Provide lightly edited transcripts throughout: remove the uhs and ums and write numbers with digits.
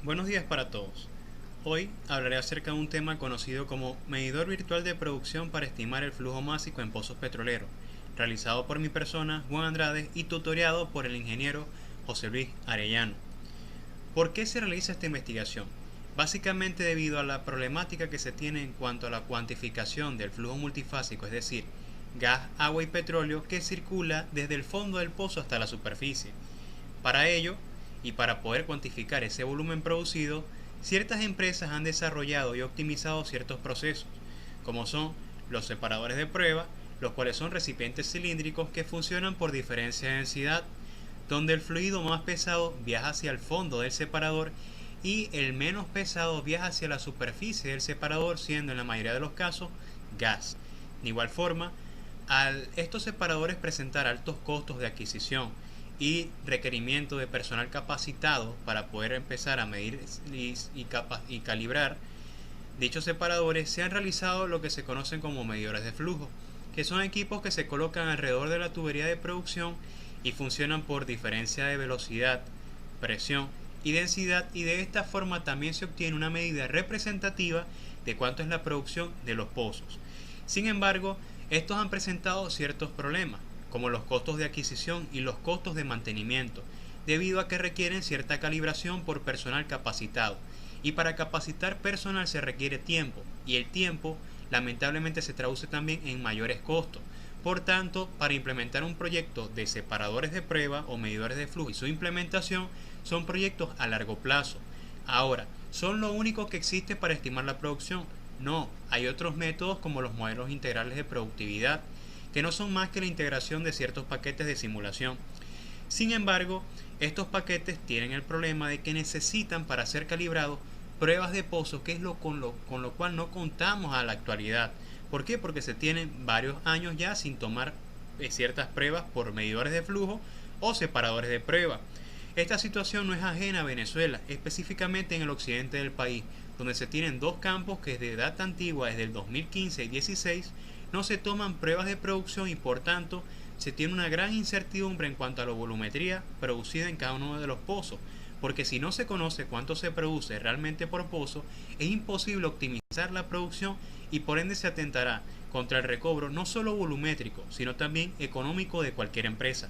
Buenos días para todos. Hoy hablaré acerca de un tema conocido como medidor virtual de producción para estimar el flujo másico en pozos petroleros, realizado por mi persona, Juan Andrade, y tutoriado por el ingeniero José Luis Arellano. ¿Por qué se realiza esta investigación? Básicamente debido a la problemática que se tiene en cuanto a la cuantificación del flujo multifásico, es decir, gas, agua y petróleo que circula desde el fondo del pozo hasta la superficie. Para ello, y para poder cuantificar ese volumen producido, ciertas empresas han desarrollado y optimizado ciertos procesos, como son los separadores de prueba, los cuales son recipientes cilíndricos que funcionan por diferencia de densidad, donde el fluido más pesado viaja hacia el fondo del separador y el menos pesado viaja hacia la superficie del separador, siendo en la mayoría de los casos gas. De igual forma, al estos separadores presentar altos costos de adquisición y requerimiento de personal capacitado para poder empezar a medir y calibrar dichos separadores, se han realizado lo que se conocen como medidores de flujo, que son equipos que se colocan alrededor de la tubería de producción y funcionan por diferencia de velocidad, presión y densidad, y de esta forma también se obtiene una medida representativa de cuánto es la producción de los pozos. Sin embargo, estos han presentado ciertos problemas, como los costos de adquisición y los costos de mantenimiento, debido a que requieren cierta calibración por personal capacitado, y para capacitar personal se requiere tiempo, y el tiempo lamentablemente se traduce también en mayores costos. Por tanto, para implementar un proyecto de separadores de prueba o medidores de flujo y su implementación son proyectos a largo plazo. Ahora, ¿son lo único que existe para estimar la producción? No, hay otros métodos como los modelos integrales de productividad, que no son más que la integración de ciertos paquetes de simulación. Sin embargo, estos paquetes tienen el problema de que necesitan, para ser calibrados, pruebas de pozo, que es con lo cual no contamos a la actualidad. ¿Por qué? Porque se tienen varios años ya sin tomar ciertas pruebas por medidores de flujo o separadores de prueba. Esta situación no es ajena a Venezuela, específicamente en el occidente del país, donde se tienen dos campos que desde data antigua, desde el 2015 y 2016, no se toman pruebas de producción y por tanto se tiene una gran incertidumbre en cuanto a la volumetría producida en cada uno de los pozos, porque si no se conoce cuánto se produce realmente por pozo, es imposible optimizar la producción y por ende se atentará contra el recobro no solo volumétrico, sino también económico de cualquier empresa.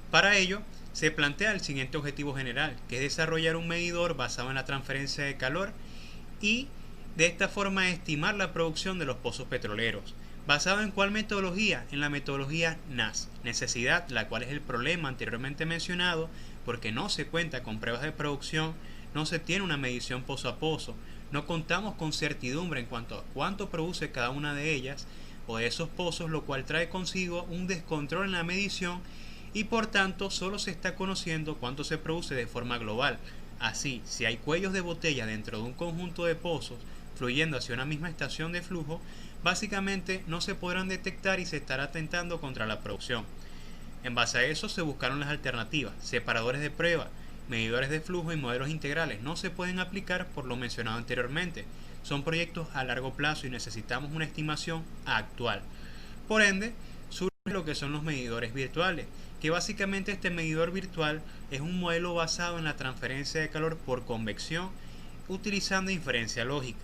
Para ello, se plantea el siguiente objetivo general, que es desarrollar un medidor basado en la transferencia de calor y de esta forma estimar la producción de los pozos petroleros. ¿Basado en cuál metodología? En la metodología NAS, necesidad, la cual es el problema anteriormente mencionado, porque no se cuenta con pruebas de producción, no se tiene una medición pozo a pozo, no contamos con certidumbre en cuanto a cuánto produce cada una de ellas o de esos pozos, lo cual trae consigo un descontrol en la medición y por tanto solo se está conociendo cuánto se produce de forma global. Así, si hay cuellos de botella dentro de un conjunto de pozos fluyendo hacia una misma estación de flujo, básicamente no se podrán detectar y se estará atentando contra la producción. En base a eso se buscaron las alternativas, separadores de prueba, medidores de flujo y modelos integrales. No se pueden aplicar por lo mencionado anteriormente. Son proyectos a largo plazo y necesitamos una estimación actual. Por ende, surge lo que son los medidores virtuales, que básicamente este medidor virtual es un modelo basado en la transferencia de calor por convección utilizando inferencia lógica.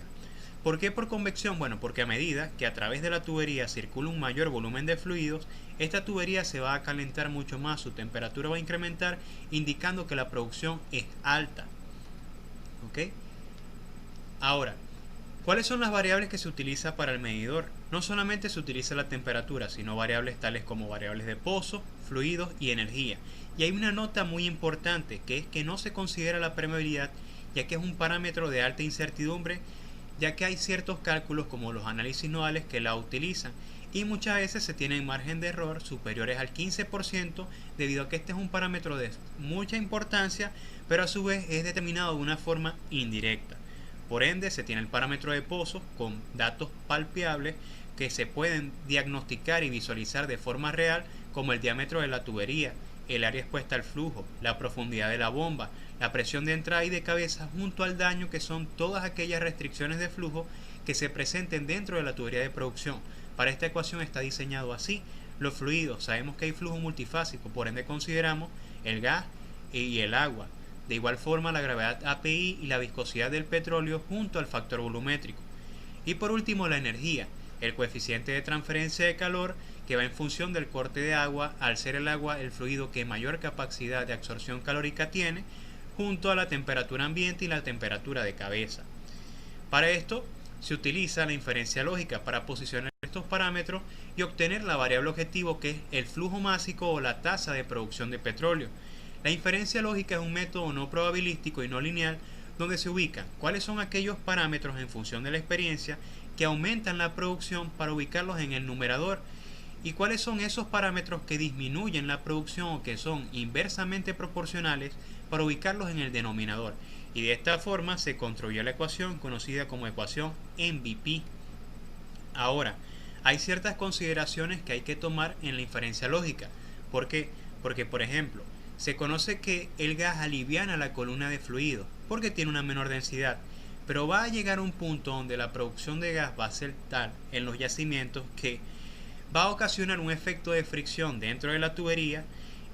¿Por qué por convección? Bueno, porque a medida que a través de la tubería circula un mayor volumen de fluidos, esta tubería se va a calentar mucho más, su temperatura va a incrementar, indicando que la producción es alta. ¿Ok? Ahora, ¿cuáles son las variables que se utiliza para el medidor? No solamente se utiliza la temperatura, sino variables tales como variables de pozo, fluidos y energía. Y hay una nota muy importante, que es que no se considera la permeabilidad, ya que es un parámetro de alta incertidumbre, ya que hay ciertos cálculos como los análisis nodales que la utilizan y muchas veces se tienen margen de error superiores al 15% debido a que este es un parámetro de mucha importancia, pero a su vez es determinado de una forma indirecta. Por ende, se tiene el parámetro de pozo con datos palpables que se pueden diagnosticar y visualizar de forma real, como el diámetro de la tubería, el área expuesta al flujo, la profundidad de la bomba, la presión de entrada y de cabeza, junto al daño, que son todas aquellas restricciones de flujo que se presenten dentro de la tubería de producción. Para esta ecuación está diseñado así. Los fluidos, sabemos que hay flujo multifásico, por ende consideramos el gas y el agua. De igual forma, la gravedad API y la viscosidad del petróleo junto al factor volumétrico. Y por último, la energía, el coeficiente de transferencia de calor, que va en función del corte de agua, al ser el agua el fluido que mayor capacidad de absorción calórica tiene, junto a la temperatura ambiente y la temperatura de cabeza. Para esto, se utiliza la inferencia lógica para posicionar estos parámetros y obtener la variable objetivo, que es el flujo másico o la tasa de producción de petróleo. La inferencia lógica es un método no probabilístico y no lineal donde se ubican cuáles son aquellos parámetros en función de la experiencia que aumentan la producción para ubicarlos en el numerador, y cuáles son esos parámetros que disminuyen la producción o que son inversamente proporcionales para ubicarlos en el denominador. Y de esta forma se construyó la ecuación conocida como ecuación MVP. Ahora, hay ciertas consideraciones que hay que tomar en la inferencia lógica. ¿Por qué? Porque, por ejemplo, se conoce que el gas aliviana la columna de fluido porque tiene una menor densidad, pero va a llegar a un punto donde la producción de gas va a ser tal en los yacimientos que va a ocasionar un efecto de fricción dentro de la tubería,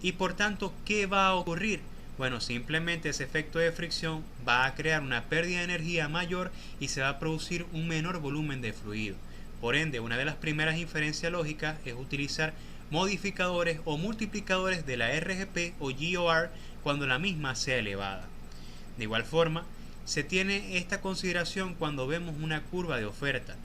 y por tanto, ¿qué va a ocurrir? Bueno, simplemente ese efecto de fricción va a crear una pérdida de energía mayor y se va a producir un menor volumen de fluido. Por ende, una de las primeras inferencias lógicas es utilizar modificadores o multiplicadores de la RGP o GOR cuando la misma sea elevada. De igual forma, se tiene esta consideración cuando vemos una curva de oferta.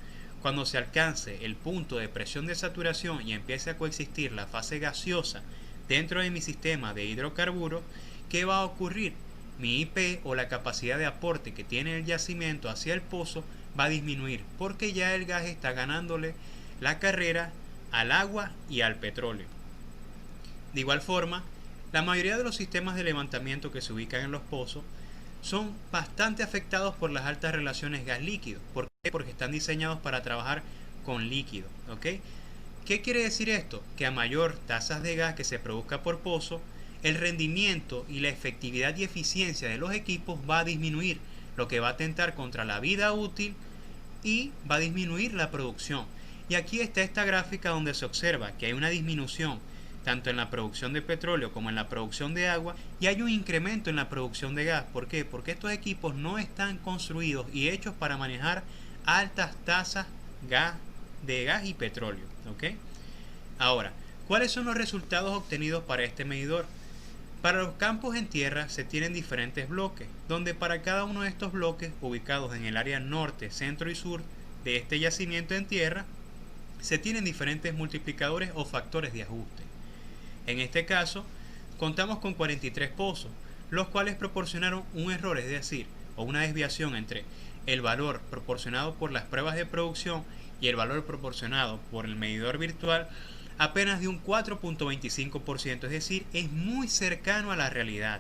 Cuando se alcance el punto de presión de saturación y empiece a coexistir la fase gaseosa dentro de mi sistema de hidrocarburos, ¿qué va a ocurrir? Mi IP o la capacidad de aporte que tiene el yacimiento hacia el pozo va a disminuir porque ya el gas está ganándole la carrera al agua y al petróleo. De igual forma, la mayoría de los sistemas de levantamiento que se ubican en los pozos son bastante afectados por las altas relaciones gas-líquido. ¿Por qué? Porque están diseñados para trabajar con líquido, ¿ok? ¿Qué quiere decir esto? Que a mayor tasas de gas que se produzca por pozo, el rendimiento y la efectividad y eficiencia de los equipos va a disminuir, lo que va a atentar contra la vida útil y va a disminuir la producción. Y aquí está esta gráfica donde se observa que hay una disminución tanto en la producción de petróleo como en la producción de agua, y hay un incremento en la producción de gas. ¿Por qué? Porque estos equipos no están construidos y hechos para manejar altas tasas de gas y petróleo, ¿ok? Ahora, ¿cuáles son los resultados obtenidos para este medidor? Para los campos en tierra se tienen diferentes bloques, donde para cada uno de estos bloques, ubicados en el área norte, centro y sur de este yacimiento en tierra, se tienen diferentes multiplicadores o factores de ajuste. En este caso, contamos con 43 pozos, los cuales proporcionaron un error, es decir, o una desviación entre el valor proporcionado por las pruebas de producción y el valor proporcionado por el medidor virtual, apenas de un 4.25%, es decir, es muy cercano a la realidad.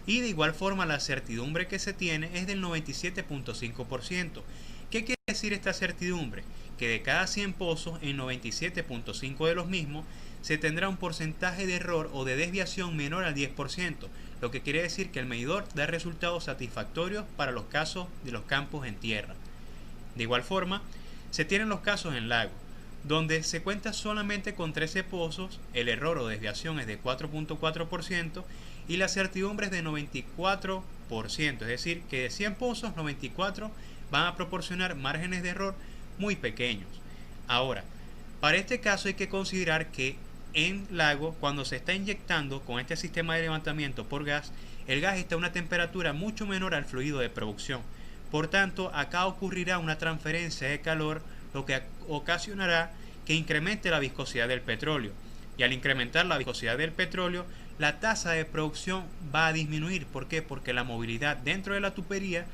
Y de igual forma la certidumbre que se tiene es del 97.5%. ¿Qué quiere decir esta certidumbre? Que de cada 100 pozos, en 97.5 de los mismos, se tendrá un porcentaje de error o de desviación menor al 10%, lo que quiere decir que el medidor da resultados satisfactorios para los casos de los campos en tierra. De igual forma, se tienen los casos en lago, donde se cuenta solamente con 13 pozos, el error o desviación es de 4.4% y la certidumbre es de 94%, es decir, que de 100 pozos, 94 van a proporcionar márgenes de error muy pequeños. Ahora, para este caso hay que considerar que en lago, cuando se está inyectando con este sistema de levantamiento por gas, el gas está a una temperatura mucho menor al fluido de producción. Por tanto, acá ocurrirá una transferencia de calor, lo que ocasionará que incremente la viscosidad del petróleo. Y al incrementar la viscosidad del petróleo, la tasa de producción va a disminuir. ¿Por qué? Porque la movilidad dentro de la tubería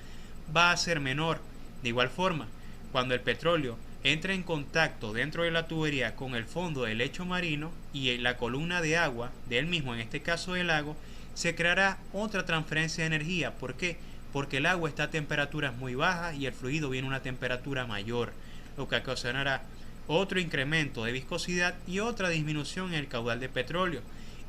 va a ser menor. De igual forma, cuando el petróleo entra en contacto dentro de la tubería con el fondo del lecho marino y la columna de agua del mismo, en este caso del lago, se creará otra transferencia de energía. ¿Por qué? Porque el agua está a temperaturas muy bajas y el fluido viene a una temperatura mayor, lo que ocasionará otro incremento de viscosidad y otra disminución en el caudal de petróleo.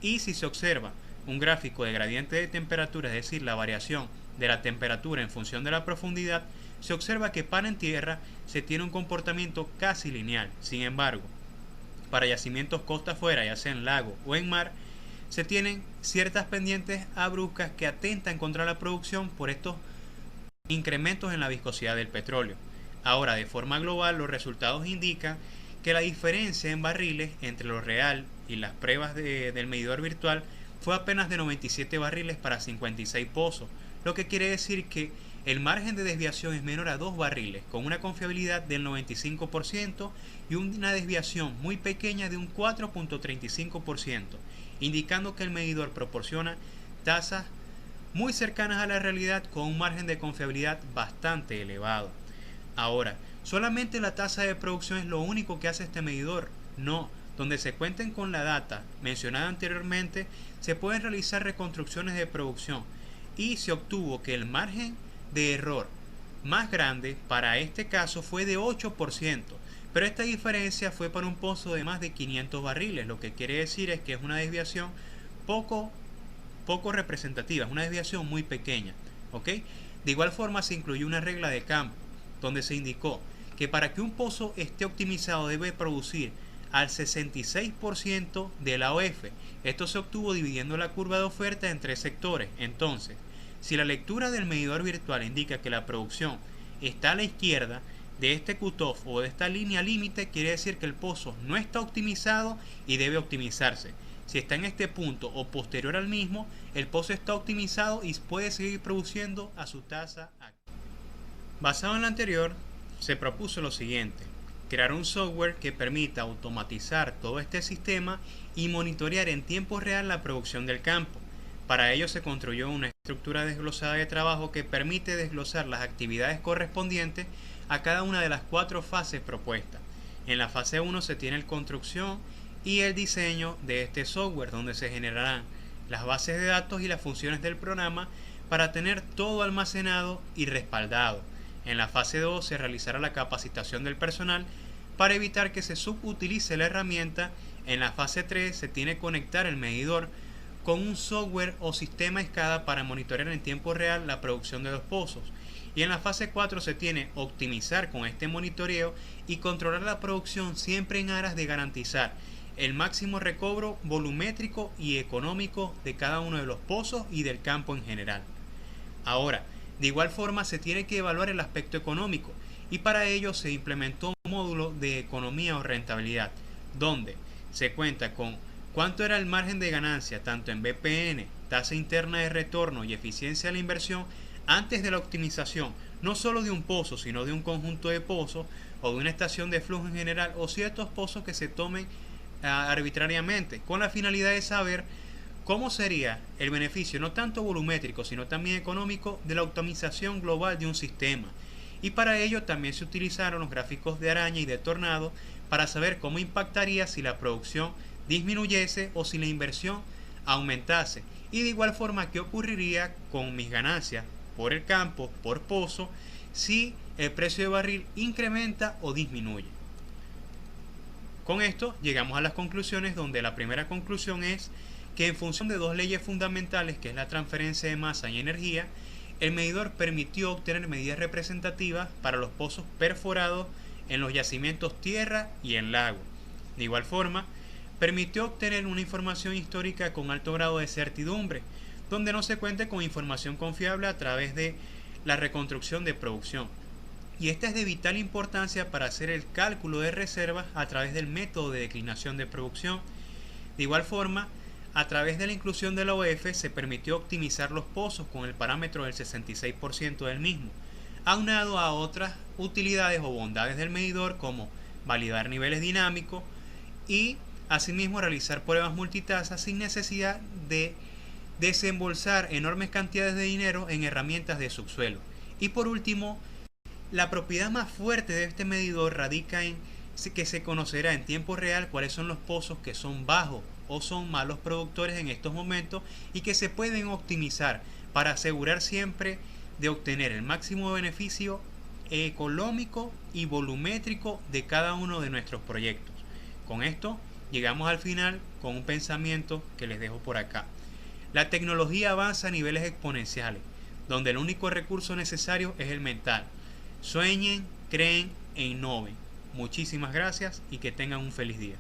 Y si se observa un gráfico de gradiente de temperatura, es decir, la variación de la temperatura en función de la profundidad, se observa que para en tierra se tiene un comportamiento casi lineal. Sin embargo, para yacimientos costa afuera, ya sea en lago o en mar, se tienen ciertas pendientes abruptas que atentan contra la producción por estos incrementos en la viscosidad del petróleo. Ahora, de forma global, los resultados indican que la diferencia en barriles entre lo real y las pruebas del medidor virtual fue apenas de 97 barriles para 56 pozos, lo que quiere decir que el margen de desviación es menor a 2 barriles, con una confiabilidad del 95% y una desviación muy pequeña de un 4.35%, indicando que el medidor proporciona tasas muy cercanas a la realidad con un margen de confiabilidad bastante elevado. Ahora, ¿solamente la tasa de producción es lo único que hace este medidor? No, donde se cuenten con la data mencionada anteriormente, se pueden realizar reconstrucciones de producción y se obtuvo que el margen de error más grande para este caso fue de 8%, pero esta diferencia fue para un pozo de más de 500 barriles, lo que quiere decir es que es una desviación poco representativa, es una desviación muy pequeña, ¿ok? De igual forma se incluyó una regla de campo, donde se indicó que para que un pozo esté optimizado debe producir al 66% de la OF. Esto se obtuvo dividiendo la curva de oferta en 3 sectores. Entonces, si la lectura del medidor virtual indica que la producción está a la izquierda de este cutoff o de esta línea límite, quiere decir que el pozo no está optimizado y debe optimizarse. Si está en este punto o posterior al mismo, el pozo está optimizado y puede seguir produciendo a su tasa actual. Basado en lo anterior, se propuso lo siguiente: crear un software que permita automatizar todo este sistema y monitorear en tiempo real la producción del campo. Para ello se construyó una estructura desglosada de trabajo que permite desglosar las actividades correspondientes a cada una de las 4 fases propuestas. En la fase 1 se tiene la construcción y el diseño de este software, donde se generarán las bases de datos y las funciones del programa para tener todo almacenado y respaldado. En la fase 2 se realizará la capacitación del personal para evitar que se subutilice la herramienta. En la fase 3 se tiene que conectar el medidor con un software o sistema SCADA para monitorear en tiempo real la producción de los pozos. Y en la fase 4 se tiene que optimizar con este monitoreo y controlar la producción siempre en aras de garantizar el máximo recobro volumétrico y económico de cada uno de los pozos y del campo en general. Ahora, de igual forma se tiene que evaluar el aspecto económico y para ello se implementó un módulo de economía o rentabilidad, donde se cuenta con cuánto era el margen de ganancia tanto en BPN, tasa interna de retorno y eficiencia de la inversión antes de la optimización, no solo de un pozo, sino de un conjunto de pozos o de una estación de flujo en general o ciertos pozos que se tomen arbitrariamente, con la finalidad de saber cómo sería el beneficio no tanto volumétrico sino también económico de la optimización global de un sistema. Y para ello también se utilizaron los gráficos de araña y de tornado para saber cómo impactaría si la producción disminuyese o si la inversión aumentase, y de igual forma qué ocurriría con mis ganancias por el campo, por pozo, si el precio de barril incrementa o disminuye. Con esto llegamos a las conclusiones, donde la primera conclusión es que en función de 2 leyes fundamentales, que es la transferencia de masa y energía, el medidor permitió obtener medidas representativas para los pozos perforados en los yacimientos tierra y en lago. De igual forma, permitió obtener una información histórica con alto grado de certidumbre, donde no se cuente con información confiable a través de la reconstrucción de producción. Y esta es de vital importancia para hacer el cálculo de reservas a través del método de declinación de producción. De igual forma, a través de la inclusión de la OF se permitió optimizar los pozos con el parámetro del 66% del mismo, aunado a otras utilidades o bondades del medidor como validar niveles dinámicos y asimismo realizar pruebas multitasa sin necesidad de desembolsar enormes cantidades de dinero en herramientas de subsuelo. Y por último, la propiedad más fuerte de este medidor radica en que se conocerá en tiempo real cuáles son los pozos que son bajos o son malos productores en estos momentos y que se pueden optimizar para asegurar siempre de obtener el máximo beneficio económico y volumétrico de cada uno de nuestros proyectos. Con esto llegamos al final con un pensamiento que les dejo por acá. La tecnología avanza a niveles exponenciales, donde el único recurso necesario es el mental. Sueñen, creen e innoven. Muchísimas gracias y que tengan un feliz día.